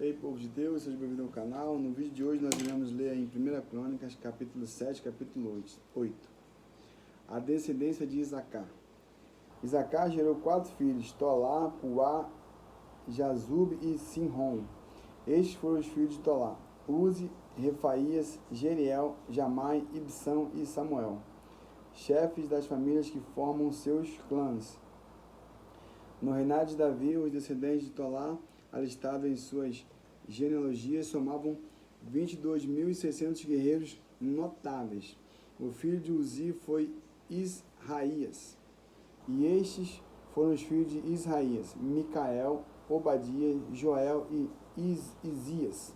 Ei, povo de Deus, seja bem-vindo ao canal. No vídeo de hoje nós iremos ler em 1 Crônicas, capítulo 7, capítulo 8. A descendência de Isacar. Isacar gerou 4 filhos, Tolá, Puá, Jazub e Sinrom. Estes foram os filhos de Tolá: Uzi, Refaías, Jeriel, Jamai, Ibsão e Samuel, chefes das famílias que formam seus clãs. No reinado de Davi, os descendentes de Tolá, alistados em suas genealogias, somavam 22.600 guerreiros notáveis. O filho de Uzi foi Israías. E estes foram os filhos de Israías: Micael, Obadias, Joel e Isias.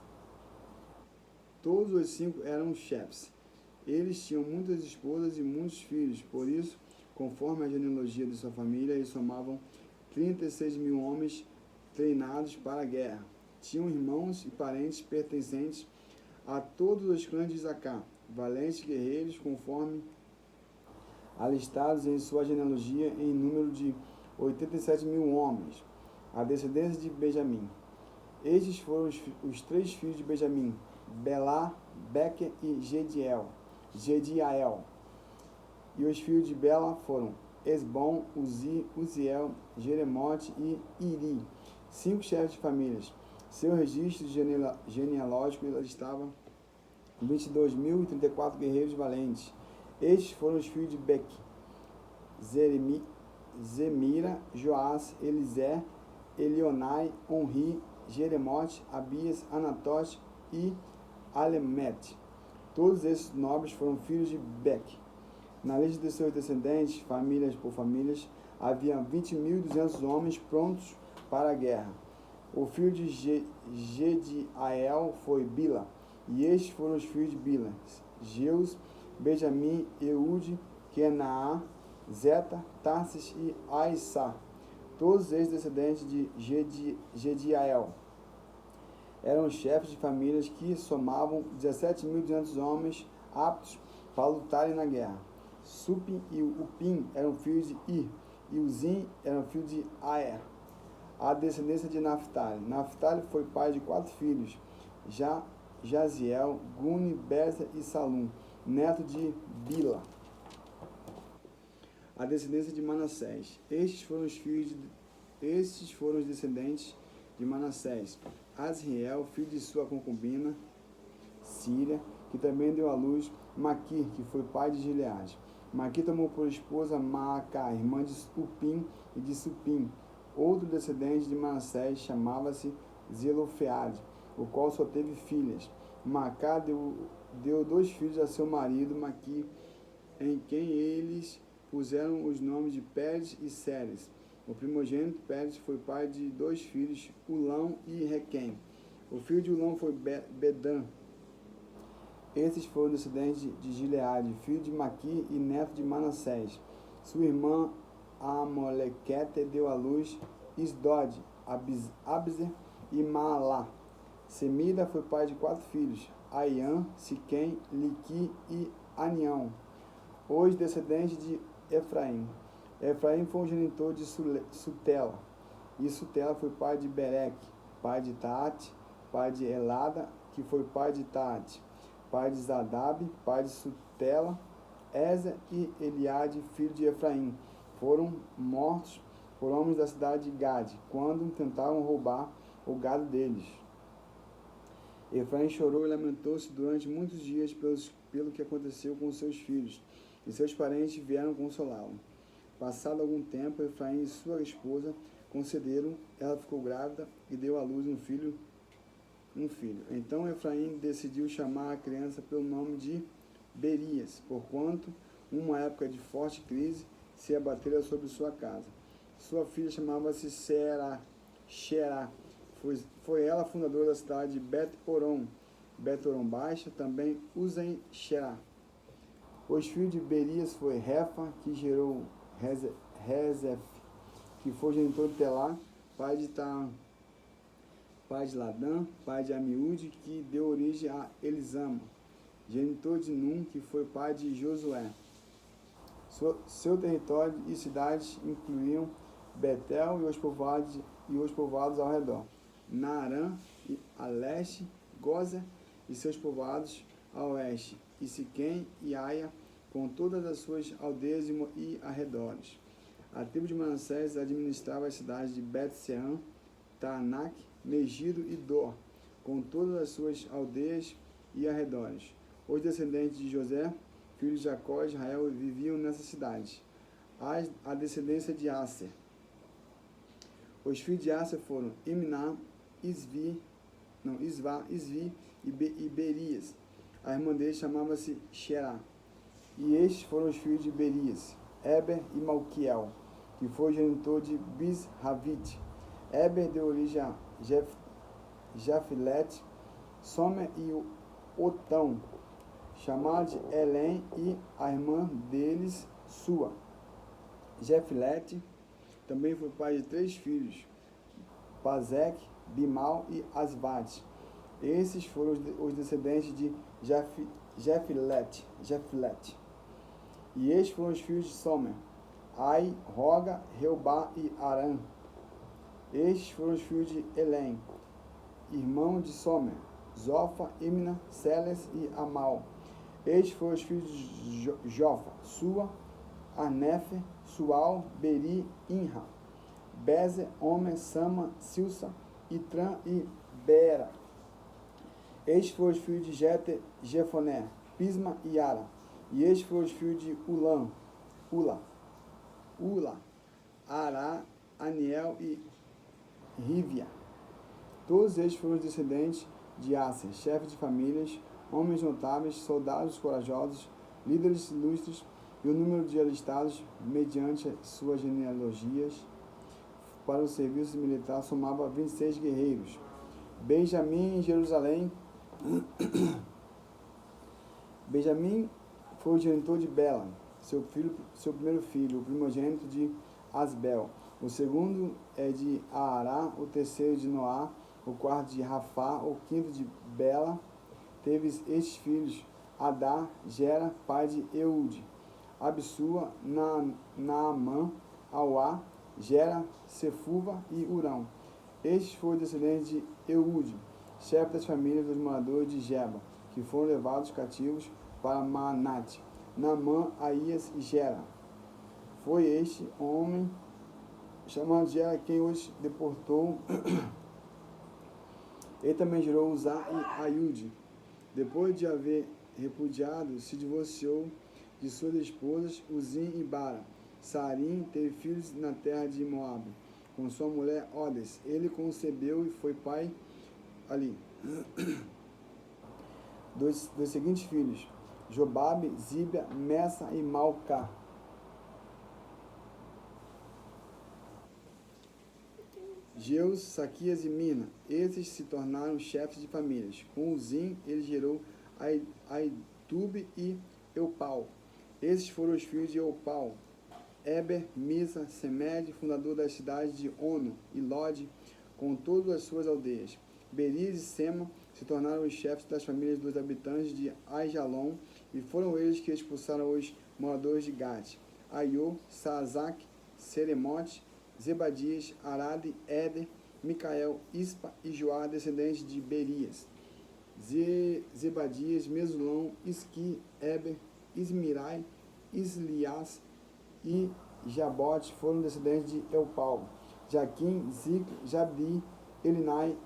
Todos os 5 eram chefes. Eles tinham muitas esposas e muitos filhos, por isso, conforme a genealogia de sua família, eles somavam 36.000 homens treinados para a guerra. Tinham irmãos e parentes pertencentes a todos os clãs de Isacar, valentes guerreiros, conforme alistados em sua genealogia, em número de 87.000 homens. A descendência de Benjamim. Estes foram os 3 filhos de Benjamim: Belá, Bequer e Gediael. E os filhos de Bela foram Esbom, Uzi, Uziel, Jeremote e Iri, 5 chefes de famílias. Seu registro genealógico estava 22.034 guerreiros valentes. Estes foram os filhos de Beque: Zemira, Joás, Elizer, Elionai, Onri, Jeremote, Abias, Anatote e Alemete. Todos esses nobres foram filhos de Beque. Na lista de seus descendentes, famílias por famílias, havia 20.200 homens prontos para a guerra. O filho de Gediael foi Bila, e estes foram os filhos de Bila: Jeus, Benjamim, Eude, Kenaá, Zeta, Tarsis e Aissá. Todos eles descendentes de Gediael. Eram chefes de famílias que somavam 17.200 homens aptos para lutarem na guerra. Supim e Upim eram filhos de Ir, e Uzim eram filhos de Aer. A descendência de Naphtali. Naphtali foi pai de 4 filhos: Jaziel, Guni, Bezer e Salum, neto de Bila. A descendência de Manassés. Estes foram os descendentes de Manassés: Asriel, filho de sua concubina Síria, que também deu à luz Maquir, que foi pai de Gileade. Maquir tomou por esposa Maacá, irmã de Upim e de Supim. Outro descendente de Manassés chamava-se Zelofeade, o qual só teve filhas. Maacá deu 2 filhos a seu marido Maquir, em quem eles puseram os nomes de Pérez e Séres. O primogênito Pérez foi pai de 2 filhos, Ulão e Requém. O filho de Ulão foi Bedã. Esses foram descendentes de Gileade, filho de Maquir e neto de Manassés. Sua irmã Amolequete deu à luz Isdod, Abzer e Maalá. Semida foi pai de 4 filhos, Aiã, Siquém, Liqui e Anião. Os descendentes de Efraim. Efraim foi um genitor de Sutela, e Sutela foi pai de Bereque, pai de Taate, pai de Elada, que foi pai de Taate, pai de Zadab, pai de Sutela. Ezer e Eliade, filho de Efraim, foram mortos por homens da cidade de Gade, quando tentaram roubar o gado deles. Efraim chorou e lamentou-se durante muitos dias pelo que aconteceu com seus filhos, e seus parentes vieram consolá-lo. Passado algum tempo, Efraim e sua esposa concederam, ela ficou grávida e deu à luz um filho. Então Efraim decidiu chamar a criança pelo nome de Berias, porquanto uma época de forte crise se abatera sobre sua casa. Sua filha chamava-se Xerá. Foi ela a fundadora da cidade de Bet-Horon Baixa, também Uzem Xerá. Os filhos de Berias foi Refa, que gerou Rezef, que foi genitor de Telá, pai de Taã, pai de Ladã, pai de Amiúde, que deu origem a Elisama, genitor de Num, que foi pai de Josué. Seu território e cidades incluíam Betel e os povoados ao redor, Naarã, a leste, Gozer e seus povoados, a oeste, e Siquém e Aia, com todas as suas aldeias e arredores. A tribo de Manassés administrava as cidades de Bet-Sean, Taanac, Megido e Dor, com todas as suas aldeias e arredores. Os descendentes de José, filho de Jacó e Israel, viviam nessas cidades. A descendência de Aser. Os filhos de Aser foram Imná, Isvi e Berias. A irmã dele chamava-se Xerá. E estes foram os filhos de Berias, Eber e Malquiel, que foi genitor de Bis-Ravite. Eber deu origem a Jafilete, Somer e Otão, chamado de Elém, e a irmã deles, Sua. Jafilete também foi pai de 3 filhos, Pazec, Bimal e Asvate. Esses foram os descendentes de Jafilete. E estes foram os filhos de Somer, Ai, Roga, Reubá e Arã. Estes foram os filhos de Elém, irmão de Somer, Zofa, Imna, Seles e Amal. Estes foram os filhos de Jofa, Sua, Arnefe, Sual, Beri, Inra, Bezer, Homer, Sama, Silsa, Itran e Bera. Estes foram os filhos de Jeter, Jefoné, Pisma e Ara. E estes foram os filhos de Ula, Ará, Aniel e Rívia. Todos estes foram os descendentes de Aser, chefes de famílias, homens notáveis, soldados corajosos, líderes ilustres, e o número de alistados, mediante suas genealogias, para o serviço militar somava 26 guerreiros. Benjamim em Jerusalém. Benjamim foi o genitor de Bela, seu primeiro filho, o primogênito de Asbel. O segundo é de Aará, o terceiro de Noá, o quarto de Rafá, o quinto de Bela. Teve estes filhos: Adá, Gera, pai de Eude, Absua, Naamã, Auá, Gera, Sefuva e Urão. Estes foram descendentes de Eude, chefe das famílias dos moradores de Geba, que foram levados cativos para Maanate. Naamã, Aías e Gera. Foi este homem chamado Gera quem os deportou. Ele também gerou Uzá e Aiude. Depois de haver repudiado, se divorciou de suas esposas Uzim e Bara. Sarim teve filhos na terra de Moabe, com sua mulher Odes. Ele concebeu e foi pai ali dos seguintes filhos: Jobabe, Zíbia, Messa e Malcá. Jeus, Saquias e Mina. Esses se tornaram chefes de famílias. Com Uzim, ele gerou Aitube e Eupal. Esses foram os filhos de Eupal: Eber, Misa, Semed, fundador das cidades de Ono e Lode, com todas as suas aldeias. Berias e Sema se tornaram os chefes das famílias dos habitantes de Aijalon, e foram eles que expulsaram os moradores de Gade. Aiô, Saazac, Seremote, Zebadias, Arade, Éder, Micael, Ispa e Joá, descendentes de Berias. Zebadias, Mesulão, Isqui, Eber, Ismirai, Islias e Jabote foram descendentes de Eupal. Jaquim, Zicre, Jabdi, Elinai,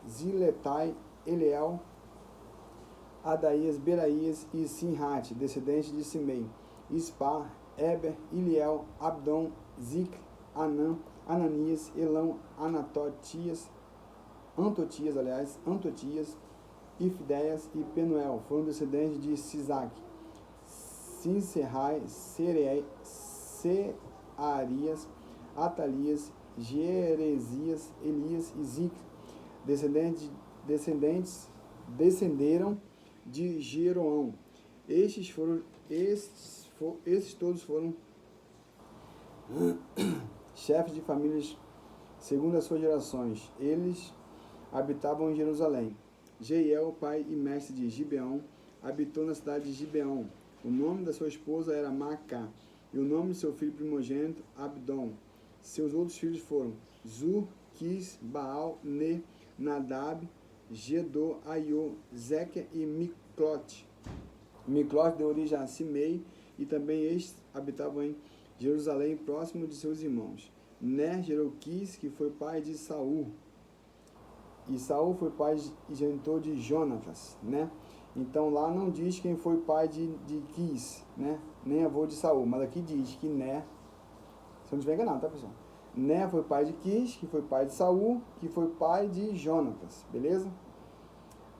Ziletai, Eliel, Adaías, Beraías e Sinrate, descendentes de Simei. Ispar, Eber, Iliel, Abdon, Zicre, Anã, Ananias, Elão, Antotias, Ifdeias e Penuel foram descendentes de Sisac. Sinserai, Searias, Atalias, Jeresias, Elias e Zicre, descenderam de Jeroão. Estes todos foram chefes de famílias segundo as suas gerações. Eles habitavam em Jerusalém. Jeiel, pai e mestre de Gibeão, habitou na cidade de Gibeão. O nome da sua esposa era Macá, e o nome de seu filho primogênito, Abdon. Seus outros filhos foram Zur, Quis, Baal, Ne, Nadab, Gedor, Aiô, Zequer e Miclote. Miclote deu origem a Simei, e também estes habitavam em Jerusalém, próximo de seus irmãos. Ner gerou Quis, que foi pai de Saul. E Saul foi pai e genitor de Jonatas, né? Então lá não diz quem foi pai de Quis, né? Nem avô de Saul, mas aqui diz que Ner, se eu não estiver enganado, tá, pessoal? Ner foi pai de Quis, que foi pai de Saul, que foi pai de Jonatas, beleza?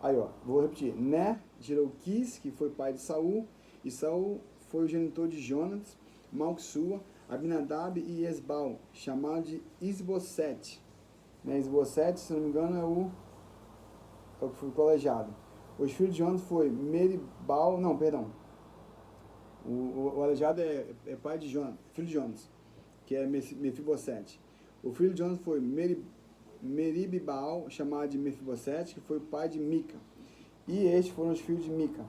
Aí, ó, vou repetir. Ner gerou Quis, que foi pai de Saul, e Saul foi o genitor de Jonatas, Malquissua, Abinadab e Esbal, chamado de Isbosete. Né? Isbosete, se não me engano, é o que foi colegiado. Os filhos de Jonas foi Meribal, não, perdão. O aleijado é pai de Jonas, filho de Jonas, que é Mefibosete. O filho de Jonas foi Meribal, chamado de Mefibosete, que foi pai de Mica. E estes foram os filhos de Mica: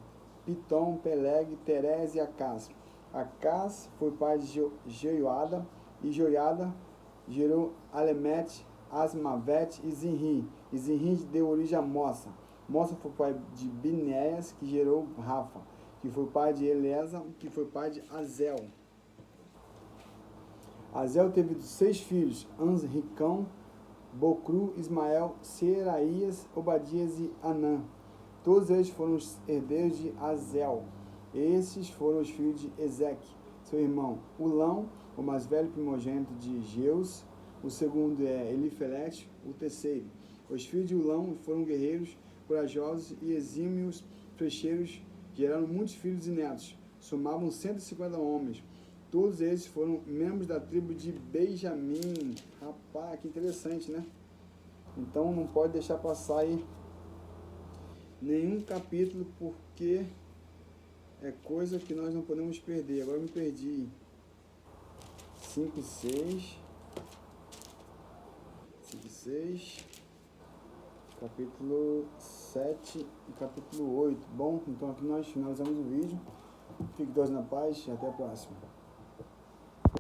Pitom, Peleg, Terez e Acás. Acás foi pai de Jeoada, e Jeoada gerou Alemete, Asmavete e Zinri. E Zinri deu origem a Mossa. Mossa foi pai de Binéias, que gerou Rafa, que foi pai de Eleza, que foi pai de Azel. Azel teve 6 filhos: Ansricão, Bocru, Ismael, Seraías, Obadias e Anã. Todos eles foram os herdeiros de Azel. Esses foram os filhos de Ezeque, seu irmão. Ulão, o mais velho primogênito de Jeus. O segundo é Elifelete, o terceiro. Os filhos de Ulão foram guerreiros, corajosos e exímios flecheiros. Geraram muitos filhos e netos. Somavam 150 homens. Todos eles foram membros da tribo de Benjamim. Rapaz, que interessante, né? Então não pode deixar passar aí nenhum capítulo, porque é coisa que nós não podemos perder. Agora eu me perdi. 5 e 6. 5 e 6. Capítulo 7 e capítulo 8. Bom, então aqui nós finalizamos o vídeo. Fique todos na paz e até a próxima.